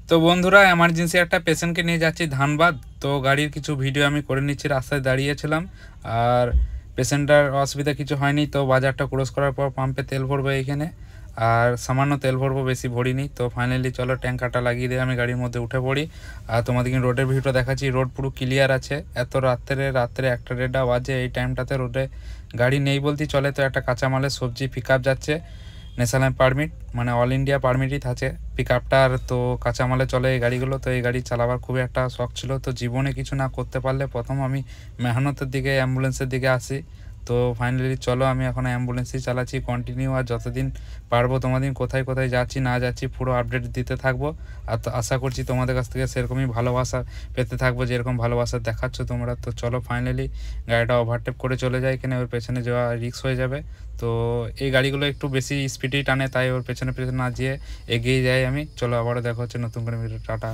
তো বন্ধুরা, এমার্জেন্সি একটা পেশেন্টকে নিয়ে যাচ্ছি ধানবাদ। তো গাড়ির কিছু ভিডিও আমি করে নিচ্ছি, রাস্তায় দাঁড়িয়েছিলাম। আর পেশেন্টটার অসুবিধা কিছু হয়নি। তো বাজারটা ক্রস করার পর পাম্পে তেল ভরবো এইখানে, আর সামান্য তেল ভরবো, বেশি ভরিনি। তো ফাইনালি চলো ট্যাঙ্কারটা লাগিয়ে দিয়ে আমি গাড়ির মধ্যে উঠে পড়ি। আর তোমাদেরকে রোডের ভিউটা দেখাচ্ছি। রোড পুরো ক্লিয়ার আছে। এত রাত্রে 1:30 বাজে, এই টাইমটাতে রোডে গাড়ি নেই বলতেই চলে। তো একটা কাঁচামালের সবজি পিক আপ যাচ্ছে, ন্যাশনাল পারমিট, মানে অল ইন্ডিয়া পারমিটই আছে পিক আপটার। তো কাঁচামালে চলে এই গাড়িগুলো। তো এই গাড়ি চালাবার খুবই একটা শখ ছিল। তো জীবনে কিছু না করতে পারলে প্রথম আমি মেহনতের দিকে, অ্যাম্বুলেন্সের দিকে আসি। তো ফাইনালি চলো, আমি এখন অ্যাম্বুলেন্সই চালাচ্ছি কন্টিনিউ। আর যতদিন পারবো তোমাদের কোথায় কোথায় যাচ্ছি না যাচ্ছি পুরো আপডেট দিতে থাকবো। আর তো আশা করছি তোমাদের কাছ থেকে সেরকমই ভালোবাসা পেতে থাকবো, যেরকম ভালোবাসা দেখাচ্ছ তোমরা। তো চলো ফাইনালি গাড়িটা ওভারটেক করে চলে যায়, এখানে ওর পেছনে যাওয়া রিস্ক হয়ে যাবে। তো এই গাড়িগুলো একটু বেশি স্পিডেই টানে, তাই ওর পেছনে পেছনে না যেয়ে এগিয়ে যাই আমি। চলো আবারও দেখা হচ্ছে নতুন করে ভিডিও। টাটা।